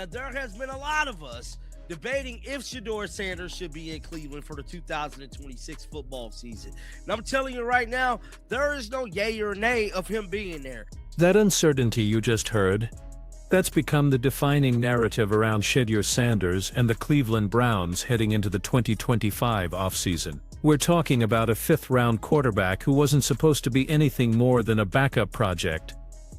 Now, there has been a lot of us debating if Shedeur Sanders should be in Cleveland for the 2026 football season. And I'm telling you right now, there is no yay or nay of him being there. That uncertainty you just heard, that's become the defining narrative around Shedeur Sanders and the Cleveland Browns heading into the 2025 offseason. We're talking about a fifth-round quarterback who wasn't supposed to be anything more than a backup project.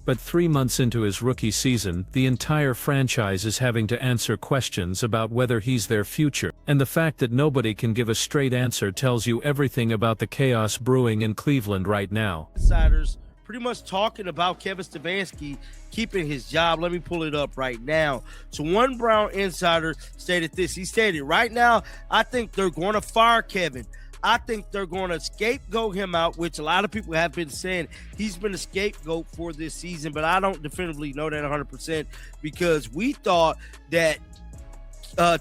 But 3 months into his rookie season, the entire franchise is having to answer questions about whether he's their future. And the fact that nobody can give a straight answer tells you everything about the chaos brewing in Cleveland right now. Insiders pretty much talking about Kevin Stefanski keeping his job. Let me pull it up right now. So one Brown insider stated this. He stated, right now, I think they're going to fire Kevin. I think they're going to scapegoat him out, which a lot of people have been saying he's been a scapegoat for this season, but I don't definitively know that 100% because we thought that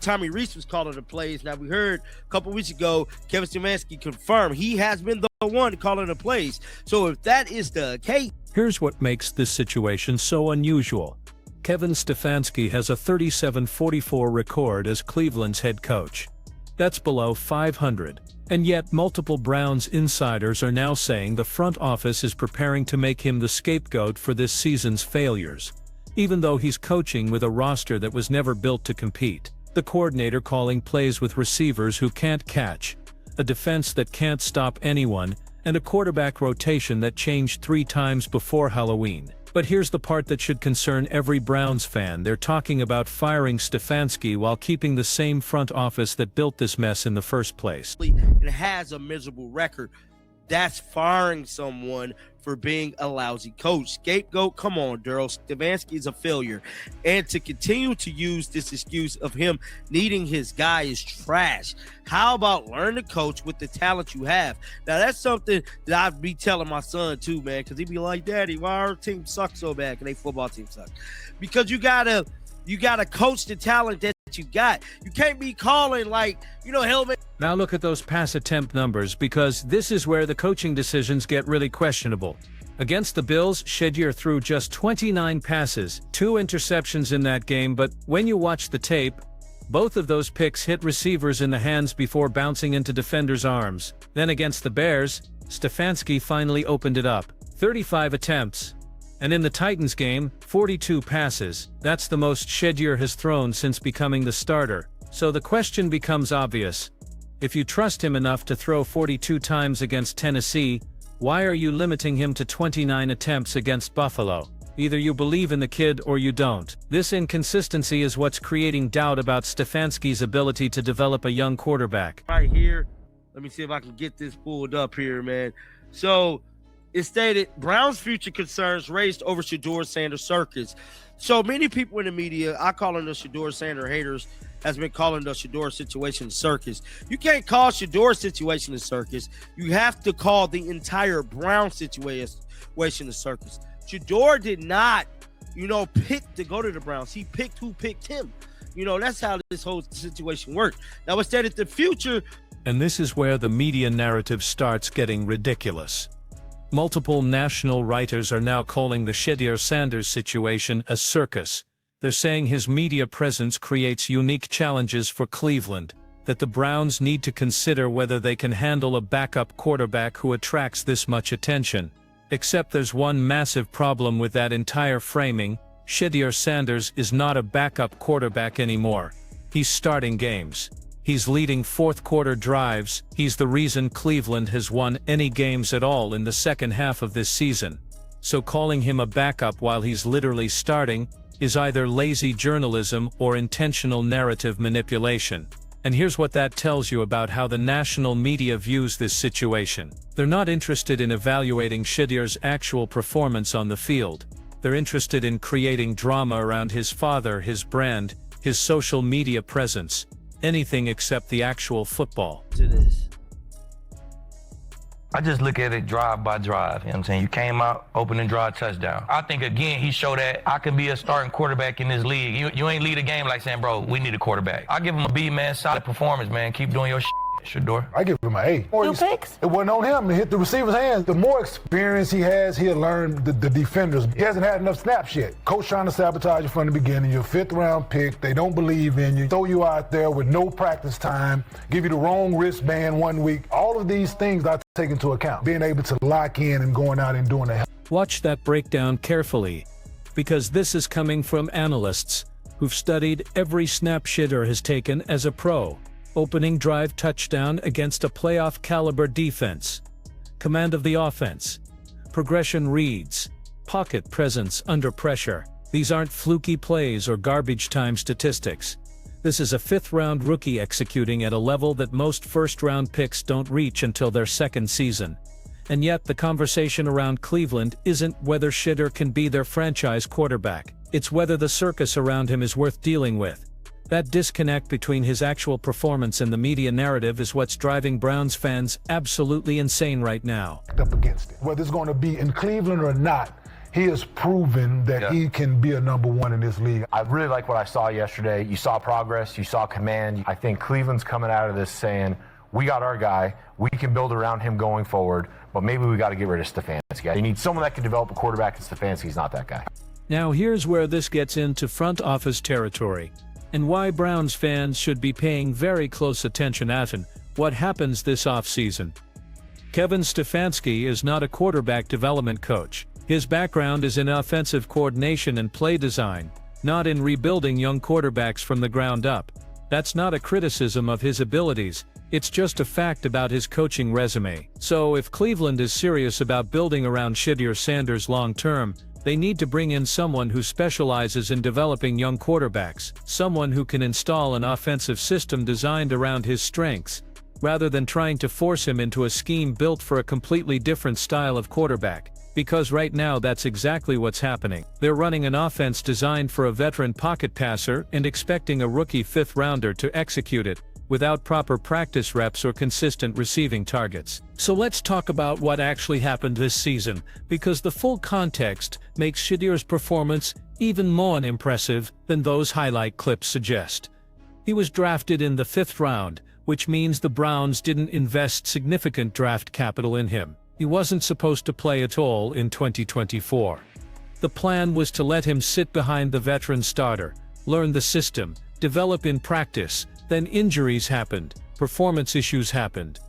Tommy Rees was calling the plays. Now, we heard a couple weeks ago, Kevin Stefanski confirmed he has been the one calling the plays. So if that is the case. Here's what makes this situation so unusual. Kevin Stefanski has a 37-44 record as Cleveland's head coach. That's below 500. And yet multiple Browns insiders are now saying the front office is preparing to make him the scapegoat for this season's failures. Even though he's coaching with a roster that was never built to compete. The coordinator calling plays with receivers who can't catch, a defense that can't stop anyone, and a quarterback rotation that changed 3 times before Halloween. But here's the part that should concern every Browns fan. They're talking about firing Stefanski while keeping the same front office that built this mess in the first place. It has a miserable record. That's firing someone for being a lousy coach. Scapegoat, come on, Daryl. Stefanski is a failure. And to continue to use this excuse of him needing his guy is trash. How about learn to coach with the talent you have? Now, that's something that I'd be telling my son too, man, because he'd be like, Daddy, why our team sucks so bad? Because they football team sucks. Because you gotta coach the talent that you got. You can't be calling like, helmet. Now look at those pass attempt numbers, because this is where the coaching decisions get really questionable. Against the Bills, Shedeur threw just 29 passes, 2 interceptions in that game, but when you watch the tape, both of those picks hit receivers in the hands before bouncing into defenders' arms. Then against the Bears, Stefanski finally opened it up. 35 attempts. And in the Titans game, 42 passes. That's the most Shedeur has thrown since becoming the starter. So the question becomes obvious. If you trust him enough to throw 42 times against Tennessee, why are you limiting him to 29 attempts against Buffalo? Either you believe in the kid or you don't. This inconsistency is what's creating doubt about Stefanski's ability to develop a young quarterback. Right here, let me see if I can get this pulled up here, man. So it stated, Browns' future concerns raised over Shedeur Sanders circus. So many people in the media, I call them the Shedeur Sanders haters, has been calling the Shedeur situation circus. You can't call Shedeur situation a circus. You have to call the entire Brown situation a circus. Shedeur did not, pick to go to the Browns. He picked who picked him. That's how this whole situation worked. Now, instead of the future. And this is where the media narrative starts getting ridiculous. Multiple national writers are now calling the Shedeur Sanders situation a circus. They're saying his media presence creates unique challenges for Cleveland, that the Browns need to consider whether they can handle a backup quarterback who attracts this much attention. Except there's one massive problem with that entire framing. Shedeur Sanders is not a backup quarterback anymore. He's starting games. He's leading fourth-quarter drives. He's the reason Cleveland has won any games at all in the second half of this season. So calling him a backup while he's literally starting is either lazy journalism or intentional narrative manipulation. And here's what that tells you about how the national media views this situation. They're not interested in evaluating Shedeur's actual performance on the field. They're interested in creating drama around his father, his brand, his social media presence. Anything except the actual football. To this. I just look at it drive by drive, you know what I'm saying? You came out, opening drive, touchdown. I think, again, he showed that I can be a starting quarterback in this league. You ain't lead a game like saying, bro, we need a quarterback. I give him a B, man, solid performance, man. Keep doing your shit. Shedeur. I give him an A. Two picks? It wasn't on him to hit the receiver's hands. The more experience he has, he'll learn the defenders. He hasn't had enough snaps yet. Coach trying to sabotage you from the beginning. You're a fifth-round pick. They don't believe in you. Throw you out there with no practice time. Give you the wrong wristband 1 week. All of these things I take into account. Being able to lock in and going out and doing the. Watch that breakdown carefully, because this is coming from analysts who've studied every snap Shedeur has taken as a pro. Opening drive touchdown against a playoff-caliber defense. Command of the offense. Progression reads. Pocket presence under pressure. These aren't fluky plays or garbage time statistics. This is a fifth-round rookie executing at a level that most first-round picks don't reach until their second season. And yet the conversation around Cleveland isn't whether Shedeur can be their franchise quarterback. It's whether the circus around him is worth dealing with. That disconnect between his actual performance and the media narrative is what's driving Browns fans absolutely insane right now. Up against it. Whether it's going to be in Cleveland or not, he has proven that he can be a number one in this league. I really like what I saw yesterday. You saw progress, you saw command. I think Cleveland's coming out of this saying, we got our guy, we can build around him going forward, but maybe we got to get rid of Stefanski. You need someone that can develop a quarterback, and Stefanski's not that guy. Now here's where this gets into front office territory, and why Browns fans should be paying very close attention at what happens this offseason. Kevin Stefanski is not a quarterback development coach. His background is in offensive coordination and play design, not in rebuilding young quarterbacks from the ground up. That's not a criticism of his abilities, it's just a fact about his coaching resume. So if Cleveland is serious about building around Shedeur Sanders long-term, they need to bring in someone who specializes in developing young quarterbacks, someone who can install an offensive system designed around his strengths, rather than trying to force him into a scheme built for a completely different style of quarterback. Because right now that's exactly what's happening. They're running an offense designed for a veteran pocket passer and expecting a rookie fifth-rounder to execute it, without proper practice reps or consistent receiving targets. So let's talk about what actually happened this season, because the full context makes Shedeur's performance even more impressive than those highlight clips suggest. He was drafted in the 5th round, which means the Browns didn't invest significant draft capital in him. He wasn't supposed to play at all in 2024. The plan was to let him sit behind the veteran starter, learn the system, develop in practice. Then injuries happened, performance issues happened.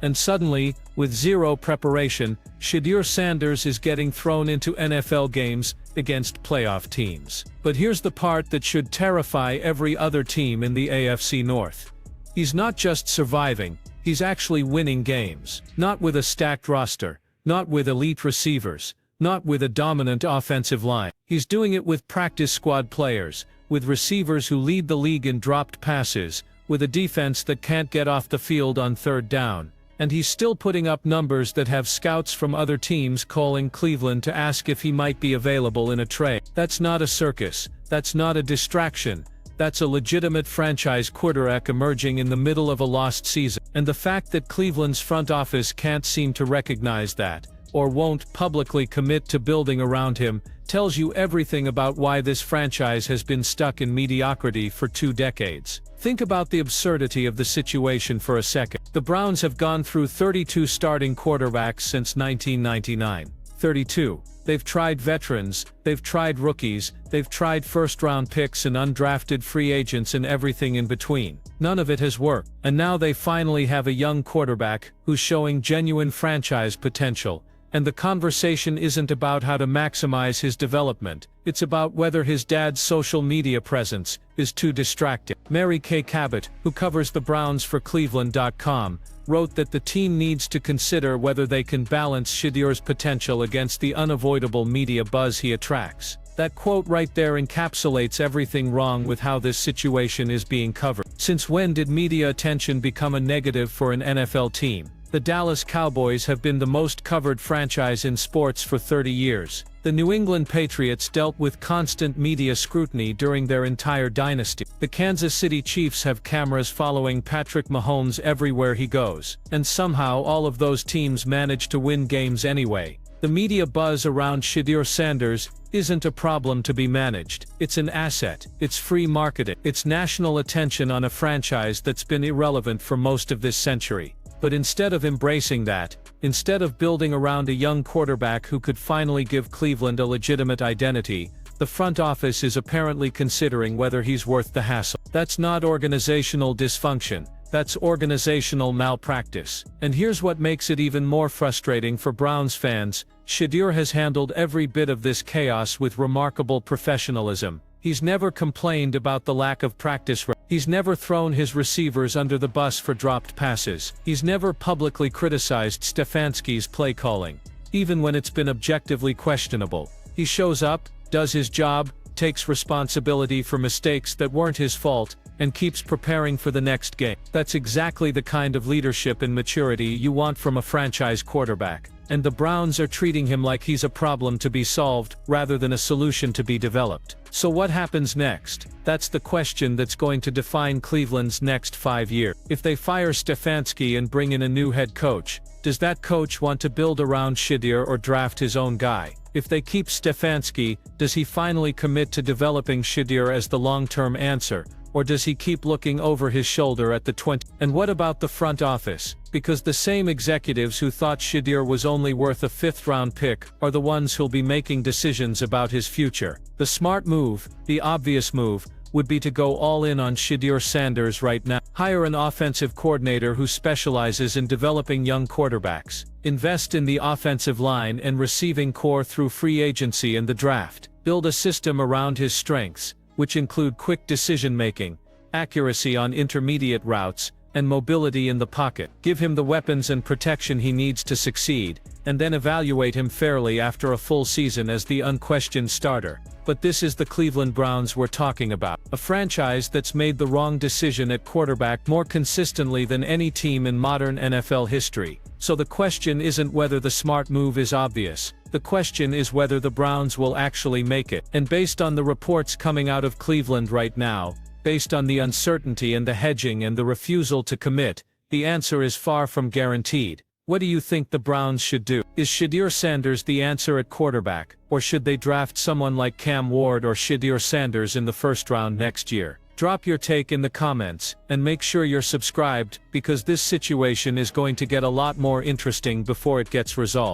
And suddenly, with zero preparation, Shedeur Sanders is getting thrown into NFL games against playoff teams. But here's the part that should terrify every other team in the AFC North. He's not just surviving, he's actually winning games. Not with a stacked roster, not with elite receivers, not with a dominant offensive line. He's doing it with practice squad players, with receivers who lead the league in dropped passes, with a defense that can't get off the field on 3rd down. And he's still putting up numbers that have scouts from other teams calling Cleveland to ask if he might be available in a trade. That's not a circus, that's not a distraction, that's a legitimate franchise quarterback emerging in the middle of a lost season. And the fact that Cleveland's front office can't seem to recognize that, or won't publicly commit to building around him, tells you everything about why this franchise has been stuck in mediocrity for 2 decades. Think about the absurdity of the situation for a second. The Browns have gone through 32 starting quarterbacks since 1999. 32. They've tried veterans, they've tried rookies, they've tried first-round picks and undrafted free agents and everything in between. None of it has worked. And now they finally have a young quarterback who's showing genuine franchise potential. And the conversation isn't about how to maximize his development, it's about whether his dad's social media presence is too distracting. Mary Kay Cabot, who covers the Browns for Cleveland.com, wrote that the team needs to consider whether they can balance Shedeur's potential against the unavoidable media buzz he attracts. That quote right there encapsulates everything wrong with how this situation is being covered. Since when did media attention become a negative for an NFL team? The Dallas Cowboys have been the most covered franchise in sports for 30 years. The New England Patriots dealt with constant media scrutiny during their entire dynasty. The Kansas City Chiefs have cameras following Patrick Mahomes everywhere he goes. And somehow all of those teams manage to win games anyway. The media buzz around Shedeur Sanders isn't a problem to be managed. It's an asset. It's free marketing. It's national attention on a franchise that's been irrelevant for most of this century. But instead of embracing that, instead of building around a young quarterback who could finally give Cleveland a legitimate identity, the front office is apparently considering whether he's worth the hassle. That's not organizational dysfunction. That's organizational malpractice. And here's what makes it even more frustrating for Browns fans. Shedeur has handled every bit of this chaos with remarkable professionalism. He's never complained about the lack of practice. He's never thrown his receivers under the bus for dropped passes. He's never publicly criticized Stefanski's play calling, even when it's been objectively questionable. He shows up, does his job, takes responsibility for mistakes that weren't his fault, and keeps preparing for the next game. That's exactly the kind of leadership and maturity you want from a franchise quarterback. And the Browns are treating him like he's a problem to be solved, rather than a solution to be developed. So what happens next? That's the question that's going to define Cleveland's next 5 years. If they fire Stefanski and bring in a new head coach, does that coach want to build around Shedeur or draft his own guy? If they keep Stefanski, does he finally commit to developing Shedeur as the long-term answer? Or does he keep looking over his shoulder at the 20? And what about the front office? Because the same executives who thought Shedeur was only worth a 5th-round pick are the ones who'll be making decisions about his future. The smart move, the obvious move, would be to go all in on Shedeur Sanders right now. Hire an offensive coordinator who specializes in developing young quarterbacks. Invest in the offensive line and receiving core through free agency and the draft. Build a system around his strengths, which include quick decision-making, accuracy on intermediate routes, and mobility in the pocket. Give him the weapons and protection he needs to succeed, and then evaluate him fairly after a full season as the unquestioned starter. But this is the Cleveland Browns we're talking about. A franchise that's made the wrong decision at quarterback more consistently than any team in modern NFL history. So the question isn't whether the smart move is obvious. The question is whether the Browns will actually make it. And based on the reports coming out of Cleveland right now, based on the uncertainty and the hedging and the refusal to commit, the answer is far from guaranteed. What do you think the Browns should do? Is Shedeur Sanders the answer at quarterback, or should they draft someone like Cam Ward or Shedeur Sanders in the first round next year? Drop your take in the comments, and make sure you're subscribed, because this situation is going to get a lot more interesting before it gets resolved.